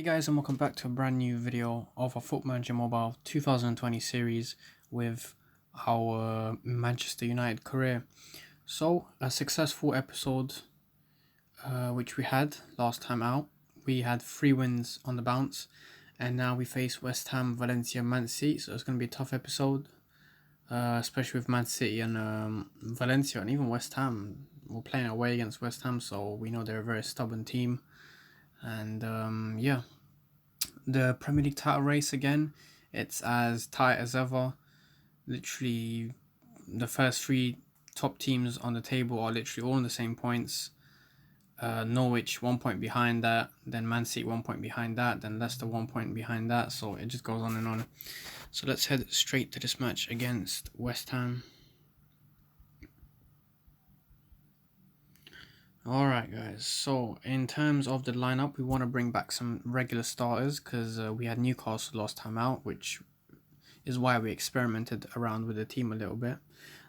Hey guys, and welcome back to a brand new video of our Football Manager Mobile 2020 series with our Manchester United career. So, a successful episode which we had last time out. We had 3 wins on the bounce, and now we face West Ham, Valencia, Man City. So it's going to be a tough episode, especially with Man City and Valencia, and even West Ham. We're playing away against West Ham, so we know they're a very stubborn team. And yeah, the Premier League title race again, it's as tight as ever. Literally, the first 3 top teams on the table are literally all on the same points. Norwich 1 point behind that, then Man City 1 point behind that, then Leicester 1 point behind that, so it just goes on and on. So let's head straight to this match against West Ham. Alright guys, so in terms of the lineup, we want to bring back some regular starters because we had Newcastle last time out, which is why we experimented around with the team a little bit.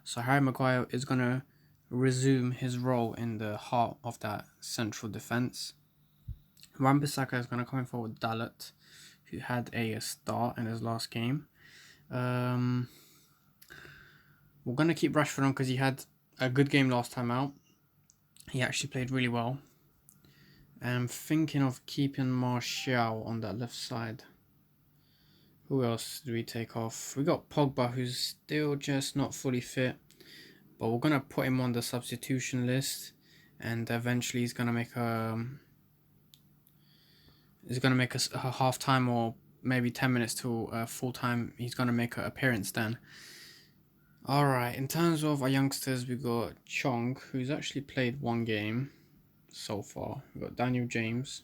So Harry Maguire is going to resume his role in the heart of that central defence. Wan-Bissaka is going to come in for Dalot, who had a start in his last game. We're going to keep Rashford on because he had a good game last time out. He actually played really well. I'm thinking of keeping Martial on that left side. Who else do we take off? We got Pogba, who's still just not fully fit, but we're gonna put him on the substitution list, and eventually he's gonna make a half time or maybe 10 minutes to full time. He's gonna make an appearance then. Alright, in terms of our youngsters, we got Chong, who's actually played 1 game so far. We got Daniel James,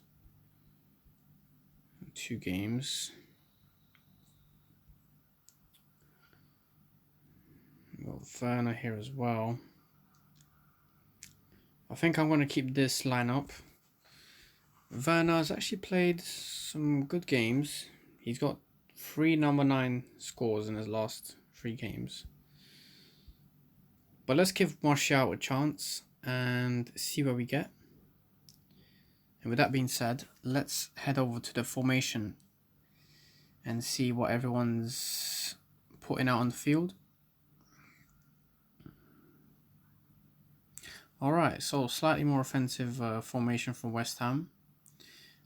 2 games. We got Werner here as well. I think I'm going to keep this lineup. Werner has actually played some good games. He's got 3 number 9 scores in his last 3 games. But let's give Martial a chance and see where we get. And with that being said, let's head over to the formation and see what everyone's putting out on the field. Alright, so slightly more offensive formation from West Ham.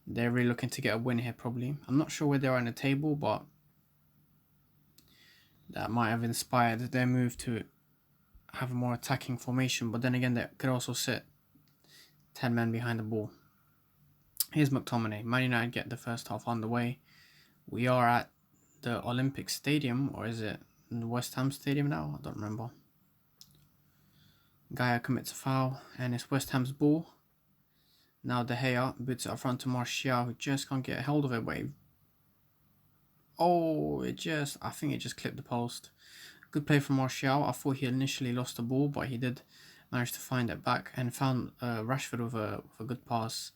They're really looking to get a win here probably. I'm not sure where they are in the table, but that might have inspired their move to have a more attacking formation. But then again, they could also sit 10 men behind the ball. Here's McTominay. Man United get the first half underway. We are at the Olympic Stadium, or is it the West Ham Stadium now? I don't remember. Gaia commits a foul, and it's West Ham's ball. Now De Gea boots it up front to Martial, who just can't get a hold of it. Wave. Oh, I think it just clipped the post. Good play from Martial. I thought he initially lost the ball, but he did manage to find it back and found Rashford with a good pass.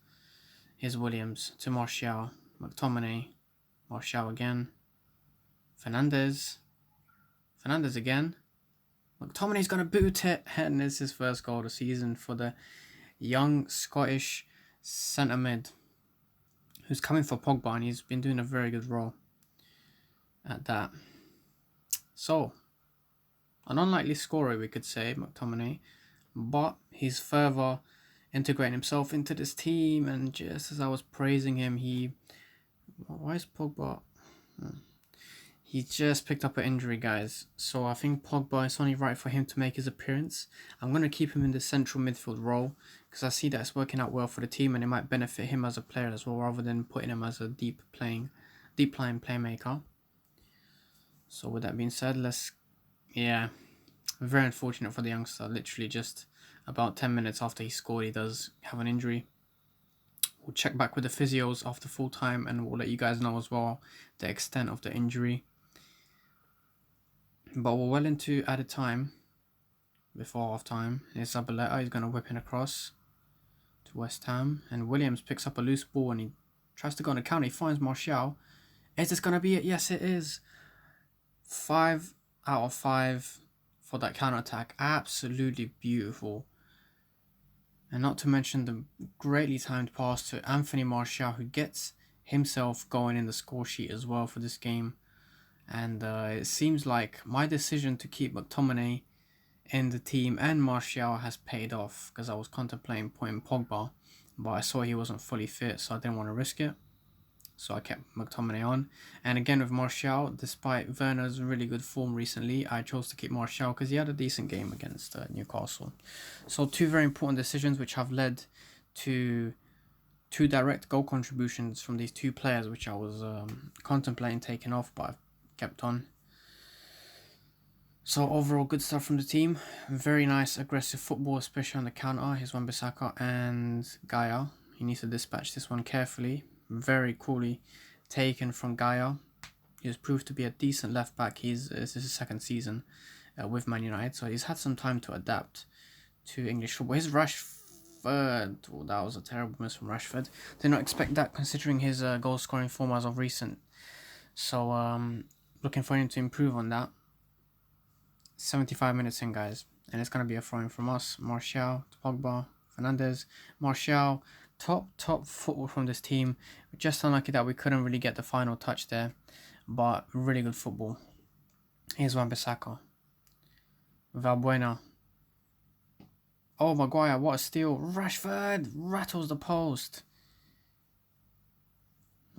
Here's Williams to Martial. McTominay. Martial again. Fernandez again. McTominay's going to boot it, and it's his first goal of the season for the young Scottish centre mid, who's coming for Pogba, and he's been doing a very good role at that. So, an unlikely scorer, we could say, McTominay, but he's further integrating himself into this team, and just as I was praising him, why is Pogba... He just picked up an injury, guys. So I think Pogba, it's only right for him to make his appearance. I'm going to keep him in the central midfield role because I see that it's working out well for the team and it might benefit him as a player as well, rather than putting him as a deep line playmaker. So with that being said, very unfortunate for the youngster. Literally just about 10 minutes after he scored, he does have an injury. We'll check back with the physios after full time and we'll let you guys know as well the extent of the injury. But we're well into added time before half time. Here's Zabaleta. He's going to whip in across to West Ham. And Williams picks up a loose ball and he tries to go on a counter. He finds Martial. Is this going to be it? Yes, it is. 5 out of 5 for that counter attack. Absolutely beautiful. And not to mention the greatly timed pass to Anthony Martial, who gets himself going in the score sheet as well for this game. And it seems like my decision to keep McTominay in the team and Martial has paid off, because I was contemplating putting Pogba, but I saw he wasn't fully fit, so I didn't want to risk it. So I kept McTominay on. And again with Martial, despite Werner's really good form recently, I chose to keep Martial because he had a decent game against Newcastle. So two very important decisions which have led to two direct goal contributions from these two players, which I was contemplating taking off, but I've kept on. So overall good stuff from the team. Very nice aggressive football, especially on the counter. Here's Wan-Bissaka and Gaia. He needs to dispatch this one carefully. Very coolly taken from Gaia. He has proved to be a decent left back. This is his second season with Man United, so he's had some time to adapt to English football. His Rashford, oh, that was a terrible miss from Rashford. Did not expect that considering his goal scoring form as of recent. So looking for him to improve on that. 75 minutes in, guys, and it's going to be a throw-in from us. Martial to Pogba, Fernandes, Martial. Top football from this team. Just unlucky that we couldn't really get the final touch there, but really good football. Here's Wan-Bissaka. Valbuena. Oh, Maguire, what a steal. Rashford rattles the post.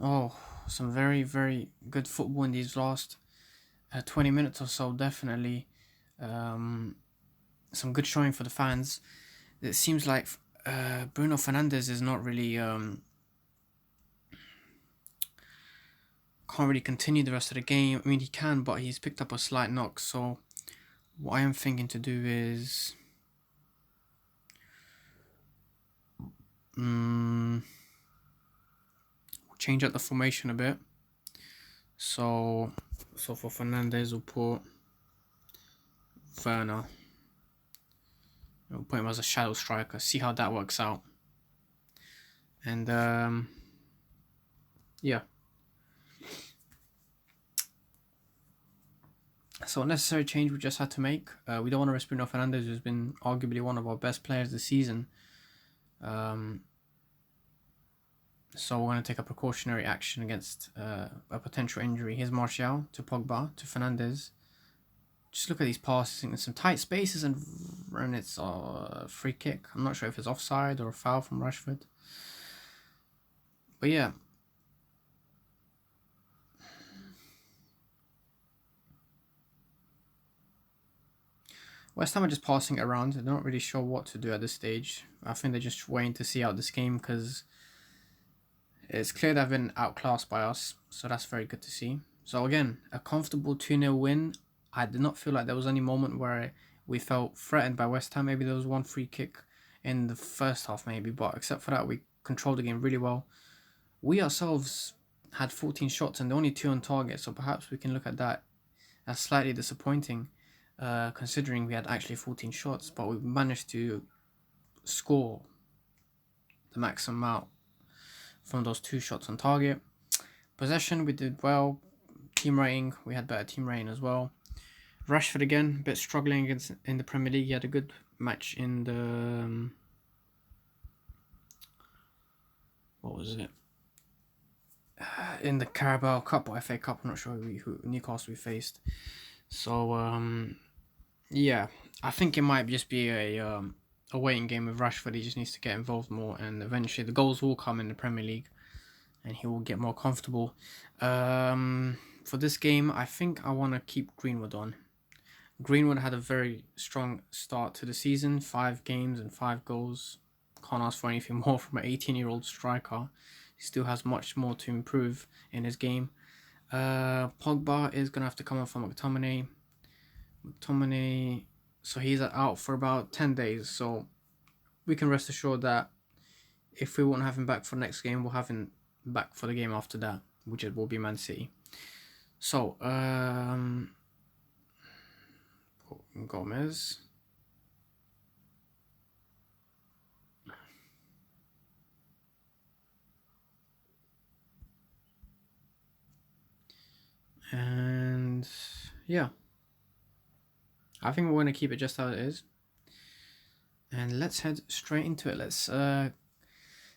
Oh, some very, very good football in these last 20 minutes or so, definitely. Some good showing for the fans. It seems like Bruno Fernandes is not really can't really continue the rest of the game. I mean, he can, but he's picked up a slight knock. So what I am thinking to do is change up the formation a bit. So for Fernandes, we'll put Werner. We'll put him as a shadow striker. See how that works out. And yeah. So a necessary change we just had to make. We don't want to risk Bruno Fernandes, who's been arguably one of our best players this season. So we're going to take a precautionary action against a potential injury. Here's Martial to Pogba to Fernandes. Just look at these passes. I think there's some tight spaces and it's a free kick. I'm not sure if it's offside or a foul from Rashford. But yeah. West Ham are just passing it around. They're not really sure what to do at this stage. I think they're just waiting to see out this game because it's clear they've been outclassed by us. So that's very good to see. So again, a comfortable 2-0 win. I did not feel like there was any moment where we felt threatened by West Ham. Maybe there was one free kick in the first half maybe. But except for that, we controlled the game really well. We ourselves had 14 shots and only 2 on target. So perhaps we can look at that as slightly disappointing. Considering we had actually 14 shots, but we managed to score the maximum amount from those 2 shots on target. Possession, we did well. Team rating, we had better team rating as well. Rashford again, a bit struggling in the Premier League. He had a good match in the what was it? In the Carabao Cup or FA Cup. I'm not sure who Newcastle we faced. So yeah, I think it might just be a waiting game with Rashford. He just needs to get involved more, and eventually the goals will come in the Premier League, and he will get more comfortable. For this game, I think I want to keep Greenwood on. Greenwood had a very strong start to the season. 5 games and 5 goals. Can't ask for anything more from an 18-year-old striker. He still has much more to improve in his game. Pogba is going to have to come off for McTominay. So he's out for about 10 days. So we can rest assured that if we won't have him back for the next game, we'll have him back for the game after that, which will be Man City. So, Gomez. And yeah, I think we're going to keep it just how it is. And let's head straight into it. Let's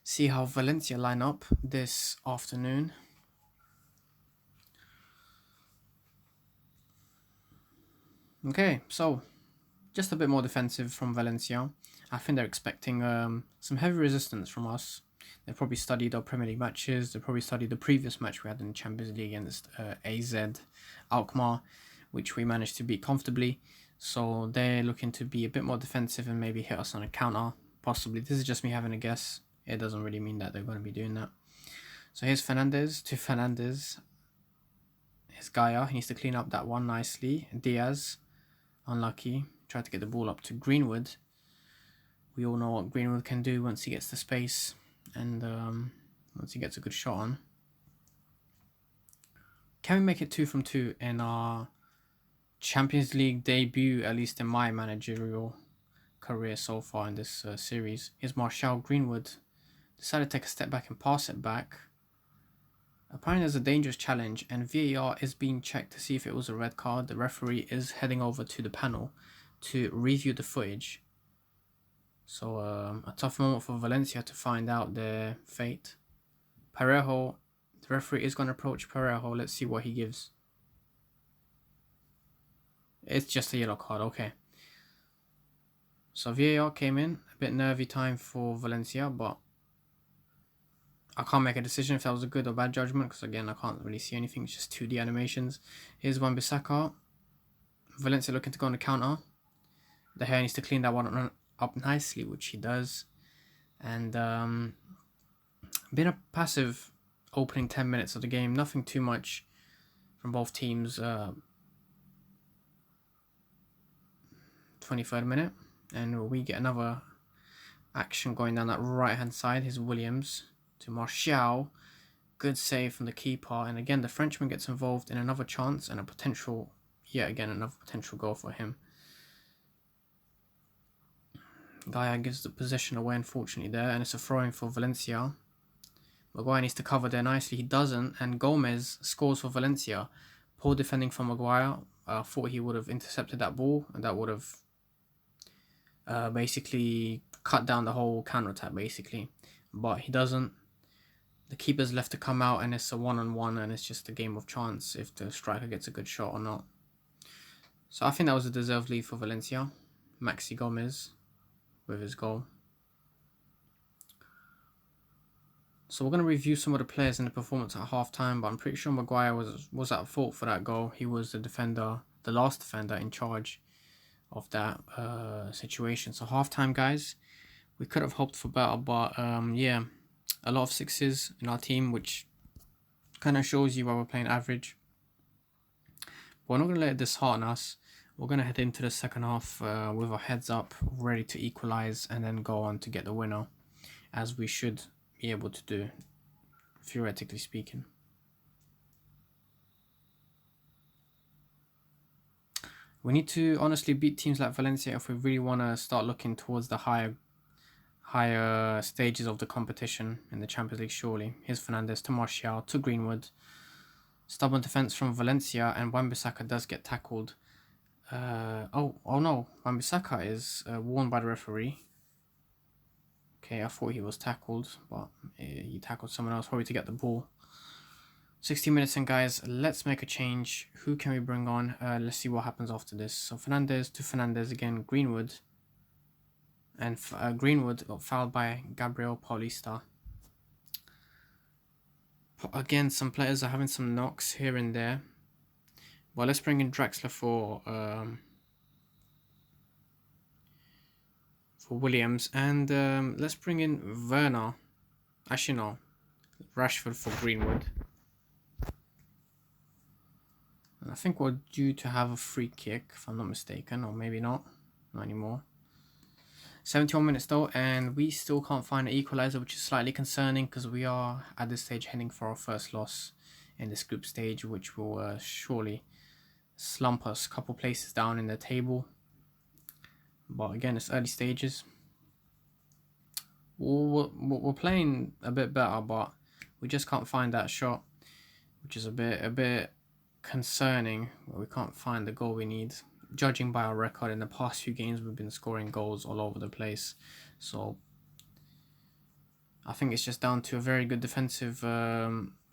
see how Valencia line up this afternoon. Okay, so just a bit more defensive from Valencia. I think they're expecting some heavy resistance from us. They've probably studied our Premier League matches. They probably studied the previous match we had in the Champions League against AZ Alkmaar, which we managed to beat comfortably. So they're looking to be a bit more defensive and maybe hit us on a counter, possibly. This is just me having a guess. It doesn't really mean that they're going to be doing that. So here's Fernandez to Fernandez. Here's Gaia. He needs to clean up that one nicely. Diaz, unlucky. Tried to get the ball up to Greenwood. We all know what Greenwood can do once he gets the space and once he gets a good shot on. Can we make it 2 from 2 in our Champions League debut, at least in my managerial career so far in this series? Here's Martial. Greenwood decided to take a step back and pass it back. Apparently there's a dangerous challenge and VAR is being checked to see if it was a red card. The referee is heading over to the panel to review the footage. So a tough moment for Valencia to find out their fate. Parejo, the referee is going to approach Parejo. Let's see what he gives. It's just a yellow card, okay. So VAR came in. A bit nervy time for Valencia, but I can't make a decision if that was a good or bad judgment because, again, I can't really see anything. It's just 2D animations. Here's Wan-Bissaka. Valencia looking to go on the counter. De Gea needs to clean that one up nicely, which he does. And been a passive opening 10 minutes of the game. Nothing too much from both teams. 23rd minute. And we get another action going down that right-hand side. Here's Williams to Martial. Good save from the keeper. And again, the Frenchman gets involved in another chance and a potential, yet again, another potential goal for him. Gaia gives the possession away, unfortunately, there. And it's a throw-in for Valencia. Maguire needs to cover there nicely. He doesn't. And Gomez scores for Valencia. Poor defending from Maguire. I thought he would have intercepted that ball. And that would have basically cut down the whole counter-attack, basically. But he doesn't. The keeper's left to come out, and it's a one-on-one, and it's just a game of chance if the striker gets a good shot or not. So I think that was a deserved lead for Valencia. Maxi Gomez with his goal. So we're going to review some of the players in the performance at half-time, but I'm pretty sure Maguire was at fault for that goal. He was the defender, the last defender in charge of that situation. So half-time, guys, we could have hoped for better, but yeah, a lot of sixes in our team, which kind of shows you why we're playing average. But we're not going to let it dishearten us. We're going to head into the second half with our heads up, ready to equalize and then go on to get the winner, as we should be able to do, theoretically speaking. We need to honestly beat teams like Valencia if we really want to start looking towards the higher stages of the competition in the Champions League, surely. Here's Fernandez to Martial to Greenwood. Stubborn defense from Valencia, and Wan-Bissaka does get tackled. Oh no, Wan-Bissaka is warned by the referee. Okay, I thought he was tackled, but he tackled someone else, probably to get the ball. 60 minutes in, guys. Let's make a change. Who can we bring on? Let's see what happens after this. So Fernandez to Fernandez again. Greenwood. And Greenwood got fouled by Gabriel Paulista. Again, some players are having some knocks here and there. Well, let's bring in Draxler for Williams. And let's bring in Werner. Actually, no. Rashford for Greenwood. And I think we're due to have a free kick, if I'm not mistaken. Or maybe not. Not anymore. 71 minutes though, and we still can't find an equalizer, which is slightly concerning because we are at this stage heading for our first loss in this group stage, which will surely slump us a couple places down in the table. But again, it's early stages. We're playing a bit better, but we just can't find that shot, which is a bit concerning. We can't find the goal we need. Judging by our record in the past few games, we've been scoring goals all over the place. So I think it's just down to a very good defensive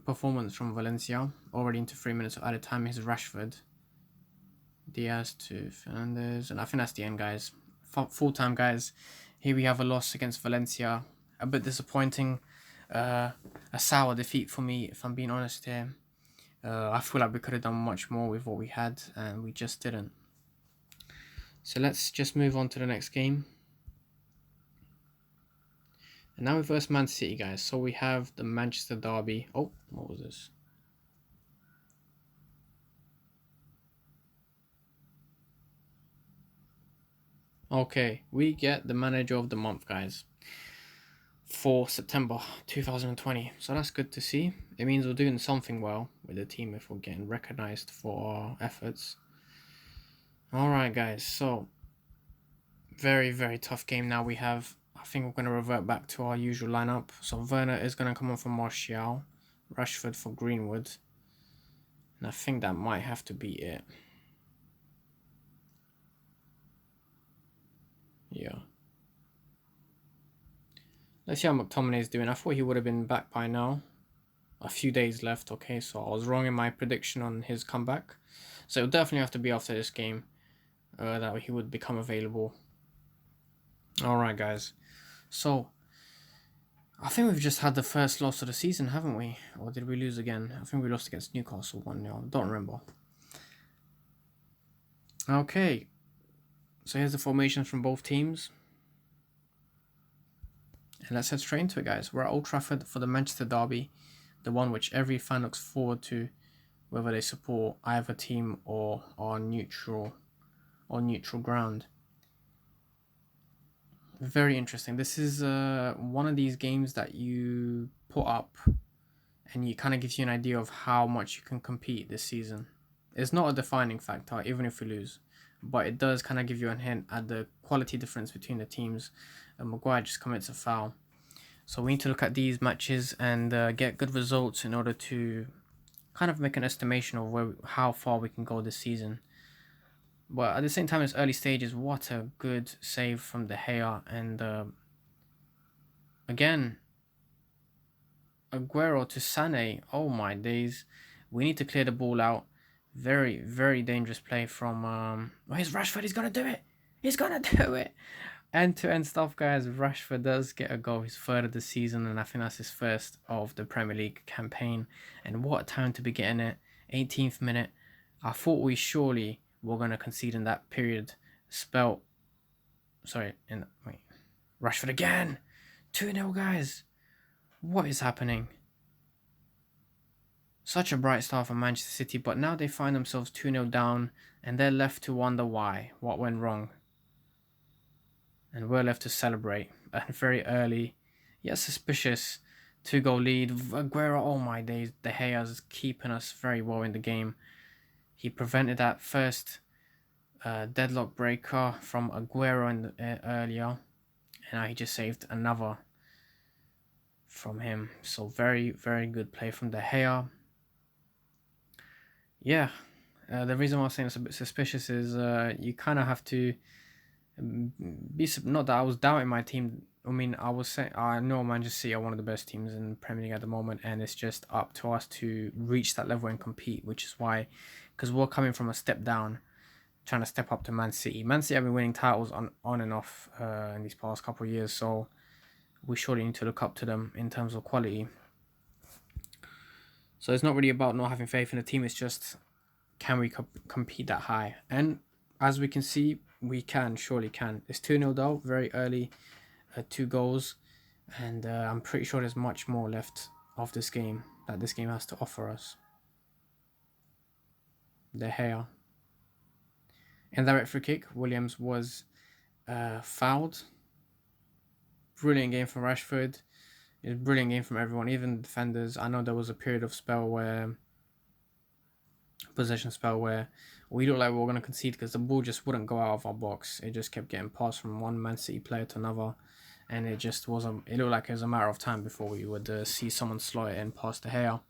performance from Valencia. Already into 3 minutes of added time. Here's Rashford. Diaz to Fernandez. And I think that's the end, guys. Full time, guys. Here we have a loss against Valencia. A bit disappointing. A sour defeat for me, if I'm being honest here. I feel like we could have done much more with what we had, and we just didn't. So let's just move on to the next game. And now we versus Man City, guys. So we have the Manchester derby. Oh, what was this? Okay, we get the manager of the month, guys, for September 2020. So that's good to see. It means we're doing something well with the team if we're getting recognized for our efforts. Alright, guys. So, very, very tough game now we have. I think we're going to revert back to our usual lineup. So Werner is going to come on for Martial, Rashford for Greenwood, and I think that might have to be it. Yeah. Let's see how McTominay is doing. I thought he would have been back by now. A few days left, okay, so I was wrong in my prediction on his comeback. So it'll definitely have to be after this game that he would become available. Alright, guys. So, I think we've just had the first loss of the season, haven't we? Or did we lose again? I think we lost against Newcastle 1-0. Don't remember. Okay. So here's the formations from both teams. And let's head straight into it, guys. We're at Old Trafford for the Manchester derby. The one which every fan looks forward to, whether they support either team or are neutral ground. Very interesting. This is one of these games that you put up and it kind of gives you an idea of how much you can compete this season. It's not a defining factor, even if we lose, but it does kind of give you a hint at the quality difference between the teams. Maguire just commits a foul. So we need to look at these matches and get good results in order to kind of make an estimation of how far we can go this season. But at the same time, it's early stages. What a good save from De Gea. And again, Aguero to Sané. Oh my days. We need to clear the ball out. Very, very dangerous play from... Oh, here's Rashford. He's going to do it. He's going to do it. End-to-end stuff, guys. Rashford does get a goal. His third of the season. And I think that's his first of the Premier League campaign. And what a time to be getting it. 18th minute. I thought we surely... we're going to concede in that period. Rashford again. 2-0, guys. What is happening? Such a bright start for Manchester City, but now they find themselves 2-0 down, and they're left to wonder why. What went wrong? And we're left to celebrate. And very early, yet suspicious, 2-goal lead. Aguero, oh my days. De Gea's keeping us very well in the game. He prevented that first deadlock breaker from Aguero earlier, and now he just saved another from him. So very, very good play from De Gea. Yeah, the reason why I'm saying it's a bit suspicious is you kind of have to be... not that I was doubting my team. I mean, I was saying I know Manchester City are one of the best teams in the Premier League at the moment, and it's just up to us to reach that level and compete, which is why, because we're coming from a step down, trying to step up to Man City. Man City have been winning titles on and off in these past couple of years, so we surely need to look up to them in terms of quality. So it's not really about not having faith in the team, it's just, can we compete that high? And as we can see, we surely can. It's 2-0 though, very early, 2 goals, and I'm pretty sure there's much more left of this game that this game has to offer us. De Gea. And direct free kick, Williams was fouled. Brilliant game from Rashford. It's a brilliant game from everyone, even the defenders. I know there was a period of possession spell where we looked like we were going to concede because the ball just wouldn't go out of our box. It just kept getting passed from one Man City player to another, and it just wasn't... it looked like it was a matter of time before we would see someone slot it in past De Gea.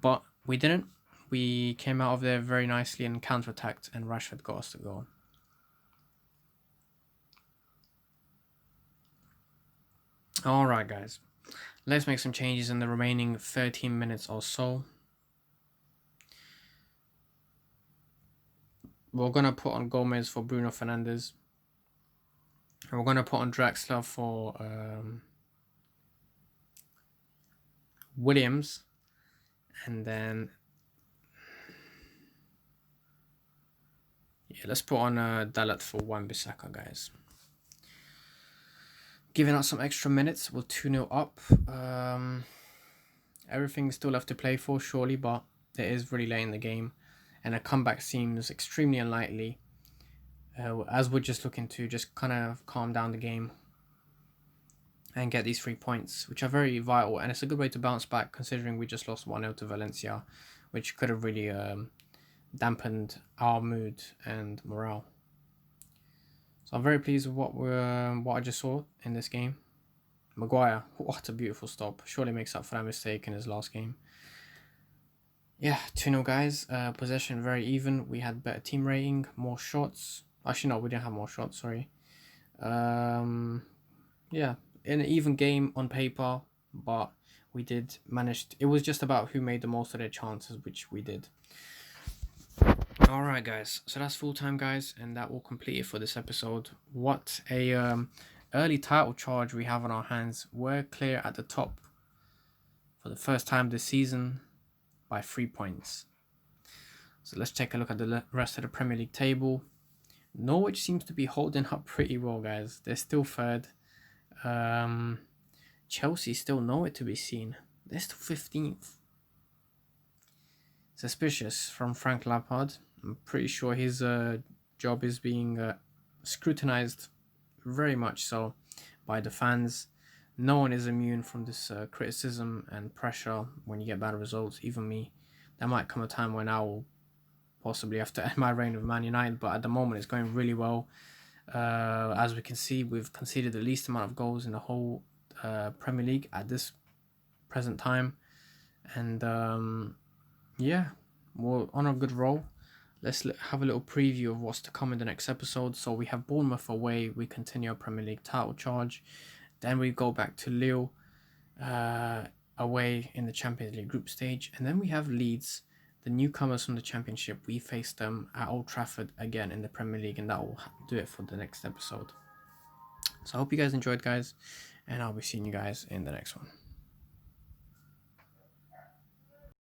But we didn't. We came out of there very nicely and counter-attacked, and Rashford got us the goal. Alright, guys. Let's make some changes in the remaining 13 minutes or so. We're going to put on Gomez for Bruno Fernandes. And we're going to put on Draxler for Williams. And then, yeah, let's put on Dalat for Wan-Bissaka, guys. Giving us some extra minutes. We're 2-0 up. Everything's still left to play for, surely, but it is really late in the game. And a comeback seems extremely unlikely. As we're just looking to just kind of calm down the game and get these 3 points, which are very vital. And it's a good way to bounce back, considering we just lost 1-0 to Valencia, which could have really dampened our mood and morale. So I'm very pleased with what I just saw in this game. Maguire, what a beautiful stop. Surely makes up for that mistake in his last game. Yeah, 2-0 guys. Possession very even. We had better team rating, more shots. Actually, no, we didn't have more shots, sorry. Yeah, in an even game on paper, but we did manage. It was just about who made the most of their chances, which we did. Alright guys, so that's full time guys, and that will complete it for this episode. What a early title charge we have on our hands. We're clear at the top for the first time this season by 3 points. So let's take a look at the rest of the Premier League table. Norwich seems to be holding up pretty well, guys. They're still third. Chelsea still nowhere to be seen. They're still 15th. Suspicious from Frank Lampard. I'm pretty sure his job is being scrutinized very much so by the fans. No one is immune from this criticism and pressure when you get bad results, even me. There might come a time when I will possibly have to end my reign with Man United, but at the moment it's going really well. As we can see, we've conceded the least amount of goals in the whole Premier League at this present time. And yeah, we're on a good roll. Let's have a little preview of what's to come in the next episode. So we have Bournemouth away. We continue our Premier League title charge. Then we go back to Lille away in the Champions League group stage. And then we have Leeds, the newcomers from the Championship. We face them at Old Trafford again in the Premier League. And that will do it for the next episode. So I hope you guys enjoyed, guys. And I'll be seeing you guys in the next one.